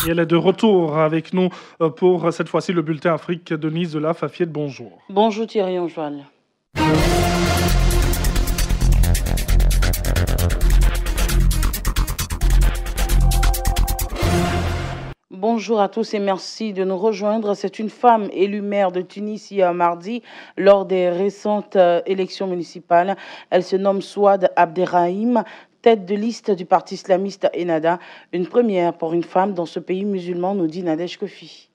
Et elle est de retour avec nous pour cette fois-ci le bulletin Afrique. Denise de la Fafiette, bonjour. Bonjour Thierry Anjoal. Bonjour à tous et merci de nous rejoindre. C'est une femme élue maire de Tunis hier mardi lors des récentes élections municipales. Elle se nomme Souad Abderrahim, tête de liste du parti islamiste Ennahda. Une première pour une femme dans ce pays musulman, nous dit Nadège Kofi.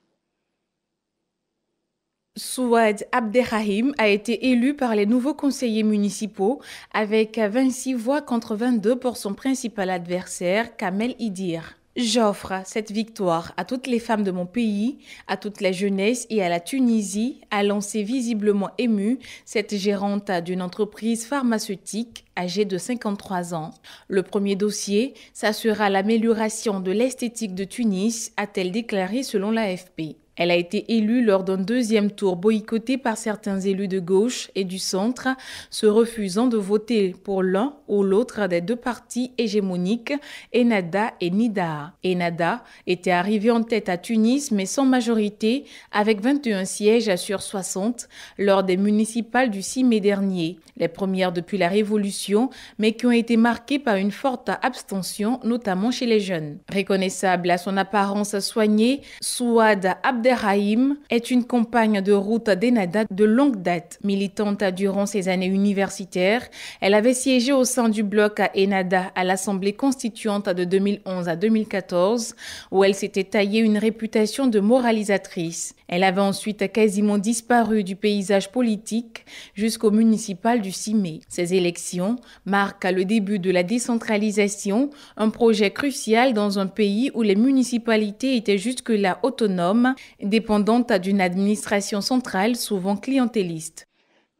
Souad Abderrahim a été élu par les nouveaux conseillers municipaux avec 26 voix contre 22 pour son principal adversaire, Kamel Idir. J'offre cette victoire à toutes les femmes de mon pays, à toute la jeunesse et à la Tunisie, a lancé visiblement émue cette gérante d'une entreprise pharmaceutique âgée de 53 ans. Le premier dossier, ça sera l'amélioration de l'esthétique de Tunis, a-t-elle déclaré selon l'AFP. Elle a été élue lors d'un deuxième tour boycotté par certains élus de gauche et du centre, se refusant de voter pour l'un ou l'autre des deux partis hégémoniques, Ennahda et Nidaa. Ennahda était arrivé en tête à Tunis, mais sans majorité, avec 21 sièges sur 60, lors des municipales du 6 mai dernier. Les premières depuis la Révolution, mais qui ont été marquées par une forte abstention, notamment chez les jeunes. Reconnaissable à son apparence soignée, Souad Abderrahim est une compagne de route d'Ennahda de longue date. Militante durant ses années universitaires, elle avait siégé au sein du bloc à Ennahda à l'Assemblée constituante de 2011 à 2014, où elle s'était taillée une réputation de moralisatrice. Elle avait ensuite quasiment disparu du paysage politique jusqu'au municipal du 6 mai. Ces élections marquent le début de la décentralisation, un projet crucial dans un pays où les municipalités étaient jusque-là autonomes, dépendantes d'une administration centrale souvent clientéliste.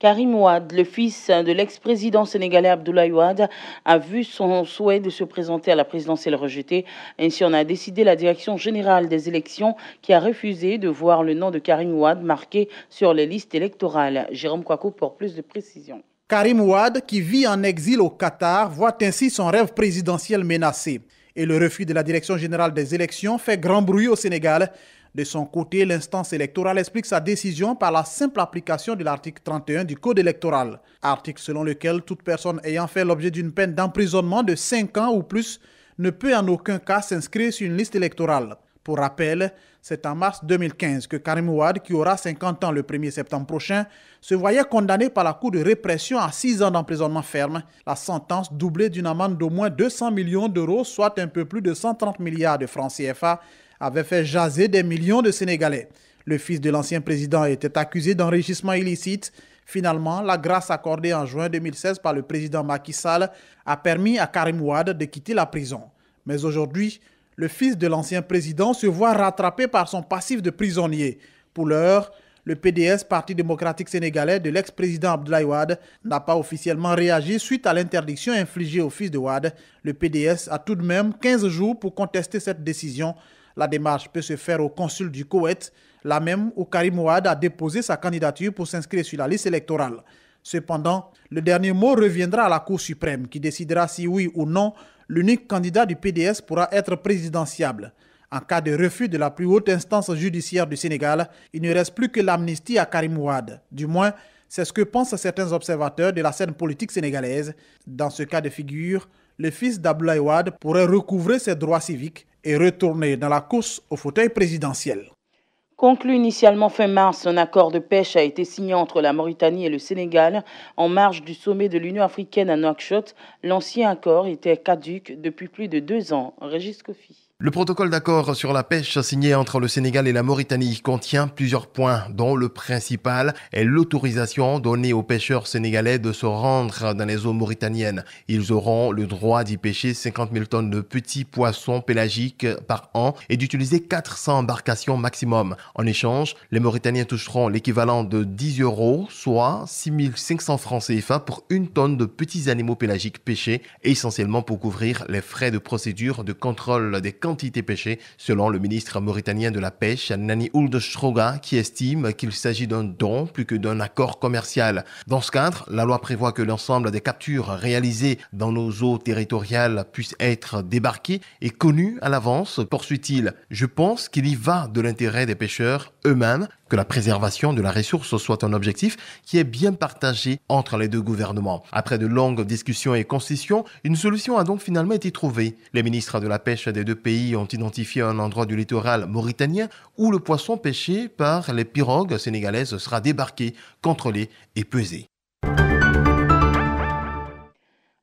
Karim Wade, le fils de l'ex-président sénégalais Abdoulaye Wade, a vu son souhait de se présenter à la présidentielle rejeté. Ainsi, on a décidé la direction générale des élections qui a refusé de voir le nom de Karim Wade marqué sur les listes électorales. Jérôme Kouakou pour plus de précisions. Karim Wade, qui vit en exil au Qatar, voit ainsi son rêve présidentiel menacé. Et le refus de la direction générale des élections fait grand bruit au Sénégal. De son côté, l'instance électorale explique sa décision par la simple application de l'article 31 du Code électoral. Article selon lequel toute personne ayant fait l'objet d'une peine d'emprisonnement de 5 ans ou plus ne peut en aucun cas s'inscrire sur une liste électorale. Pour rappel, c'est en mars 2015 que Karim Wade, qui aura 50 ans le 1er septembre prochain, se voyait condamné par la Cour de répression à 6 ans d'emprisonnement ferme, la sentence doublée d'une amende d'au moins 200 millions d'euros, soit un peu plus de 130 milliards de francs CFA, avait fait jaser des millions de Sénégalais. Le fils de l'ancien président était accusé d'enrichissement illicite. Finalement, la grâce accordée en juin 2016 par le président Macky Sall a permis à Karim Wade de quitter la prison. Mais aujourd'hui, le fils de l'ancien président se voit rattrapé par son passif de prisonnier. Pour l'heure, le PDS, Parti démocratique sénégalais de l'ex-président Abdoulaye Wade, n'a pas officiellement réagi suite à l'interdiction infligée au fils de Wade. Le PDS a tout de même 15 jours pour contester cette décision. La démarche peut se faire au consul du Koweït, là même où Karim Wade a déposé sa candidature pour s'inscrire sur la liste électorale. Cependant, le dernier mot reviendra à la Cour suprême qui décidera si oui ou non l'unique candidat du PDS pourra être présidentiable. En cas de refus de la plus haute instance judiciaire du Sénégal, il ne reste plus que l'amnistie à Karim Wade. Du moins, c'est ce que pensent certains observateurs de la scène politique sénégalaise. Dans ce cas de figure, le fils d'Abdoulaye Wade pourrait recouvrer ses droits civiques et retourner dans la course au fauteuil présidentiel. Conclu initialement fin mars, un accord de pêche a été signé entre la Mauritanie et le Sénégal en marge du sommet de l'Union africaine à Nouakchott. L'ancien accord était caduc depuis plus de 2 ans. Régis Kofi. Le protocole d'accord sur la pêche signé entre le Sénégal et la Mauritanie contient plusieurs points, dont le principal est l'autorisation donnée aux pêcheurs sénégalais de se rendre dans les eaux mauritaniennes. Ils auront le droit d'y pêcher 50 000 tonnes de petits poissons pélagiques par an et d'utiliser 400 embarcations maximum. En échange, les Mauritaniens toucheront l'équivalent de 10 €, soit 6 500 francs CFA pour 1 tonne de petits animaux pélagiques pêchés, essentiellement pour couvrir les frais de procédure de contrôle des quantité pêchée, selon le ministre mauritanien de la Pêche, Nani Ould Stroga, qui estime qu'il s'agit d'un don plus que d'un accord commercial. Dans ce cadre, la loi prévoit que l'ensemble des captures réalisées dans nos eaux territoriales puissent être débarquées et connues à l'avance, poursuit-il. Je pense qu'il y va de l'intérêt des pêcheurs eux-mêmes, que la préservation de la ressource soit un objectif qui est bien partagé entre les deux gouvernements. Après de longues discussions et concessions, une solution a donc finalement été trouvée. Les ministres de la pêche des deux pays ont identifié un endroit du littoral mauritanien où le poisson pêché par les pirogues sénégalaises sera débarqué, contrôlé et pesé.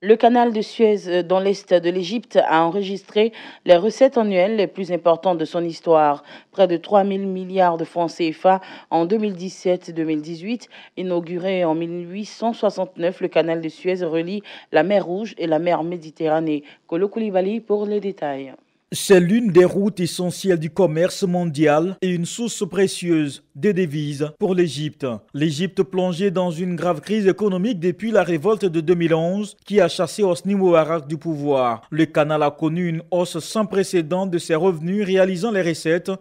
Le canal de Suez dans l'est de l'Égypte a enregistré les recettes annuelles les plus importantes de son histoire. Près de 3 000 milliards de francs CFA en 2017-2018. Inauguré en 1869, le canal de Suez relie la mer Rouge et la mer Méditerranée. Kolo Koulibaly pour les détails. C'est l'une des routes essentielles du commerce mondial et une source précieuse de devises pour l'Égypte. L'Égypte plongée dans une grave crise économique depuis la révolte de 2011 qui a chassé Hosni Moubarak du pouvoir. Le canal a connu une hausse sans précédent de ses revenus, réalisant les recettes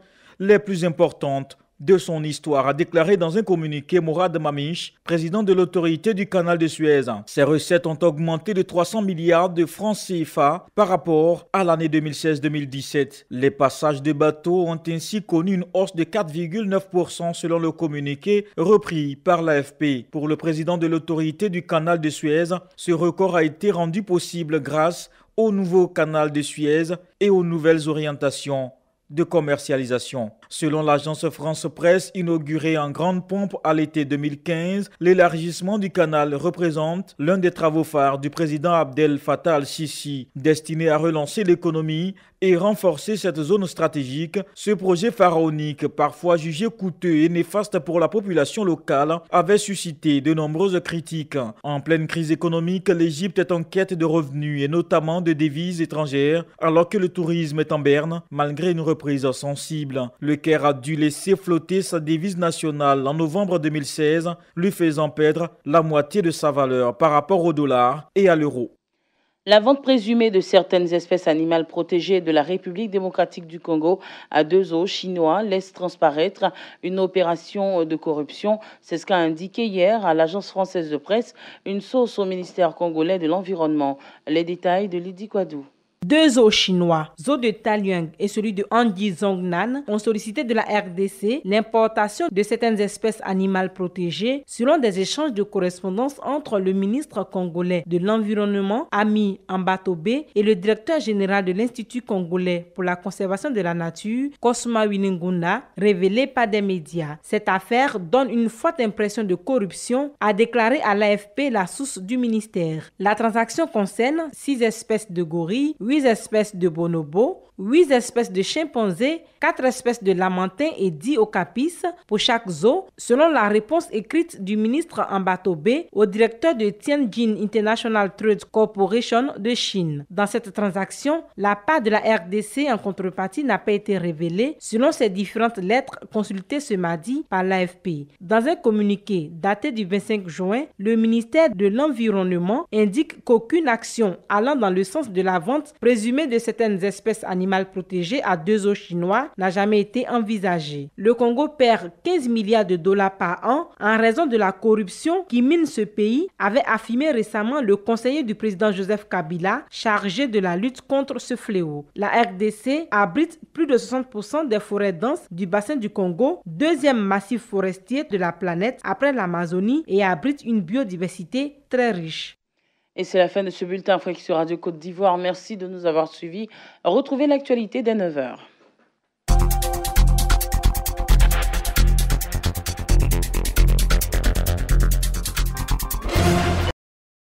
les plus importantes de son histoire, a déclaré dans un communiqué Mourad Mamiche, président de l'autorité du canal de Suez. Ces recettes ont augmenté de 300 milliards de francs CFA par rapport à l'année 2016-2017. Les passages de bateaux ont ainsi connu une hausse de 4,9% selon le communiqué repris par l'AFP. Pour le président de l'autorité du canal de Suez, ce record a été rendu possible grâce au nouveau canal de Suez et aux nouvelles orientations de commercialisation. Selon l'agence France Presse, inaugurée en grande pompe à l'été 2015, l'élargissement du canal représente l'un des travaux phares du président Abdel Fattah al-Sisi. Destiné à relancer l'économie et renforcer cette zone stratégique, ce projet pharaonique, parfois jugé coûteux et néfaste pour la population locale, avait suscité de nombreuses critiques. En pleine crise économique, l'Égypte est en quête de revenus et notamment de devises étrangères, alors que le tourisme est en berne, malgré une reprise sensible. Le Caire a dû laisser flotter sa devise nationale en novembre 2016, lui faisant perdre la moitié de sa valeur par rapport au dollar et à l'euro. La vente présumée de certaines espèces animales protégées de la République démocratique du Congo à deux zoos chinois laisse transparaître une opération de corruption. C'est ce qu'a indiqué hier à l'agence française de presse une source au ministère congolais de l'Environnement. Les détails de Lydie Kouadou. Deux zoos chinois, Zoo de Taluang et celui de Anji Zongnan, ont sollicité de la RDC l'importation de certaines espèces animales protégées selon des échanges de correspondance entre le ministre congolais de l'Environnement, Ami Ambatobé, et le directeur général de l'Institut congolais pour la conservation de la nature, Cosma Wininguna, révélé par des médias. Cette affaire donne une forte impression de corruption, a déclaré à l'AFP la source du ministère. La transaction concerne 6 espèces de gorilles, 8 espèces de bonobos, 8 espèces de chimpanzés, 4 espèces de lamantins et 10 okapis pour chaque zoo, selon la réponse écrite du ministre Ambatobé au directeur de Tianjin International Trade Corporation de Chine. Dans cette transaction, la part de la RDC en contrepartie n'a pas été révélée, selon ces différentes lettres consultées ce mardi par l'AFP. Dans un communiqué daté du 25 juin, le ministère de l'Environnement indique qu'aucune action allant dans le sens de la vente présumée de certaines espèces animales protégées à deux zoos chinois n'a jamais été envisagée. Le Congo perd 15 milliards de dollars par an en raison de la corruption qui mine ce pays, avait affirmé récemment le conseiller du président Joseph Kabila chargé de la lutte contre ce fléau. La RDC abrite plus de 60% des forêts denses du bassin du Congo, deuxième massif forestier de la planète après l'Amazonie, et abrite une biodiversité très riche. Et c'est la fin de ce bulletin Afrique sur Radio Côte d'Ivoire. Merci de nous avoir suivis. Retrouvez l'actualité dès 9h.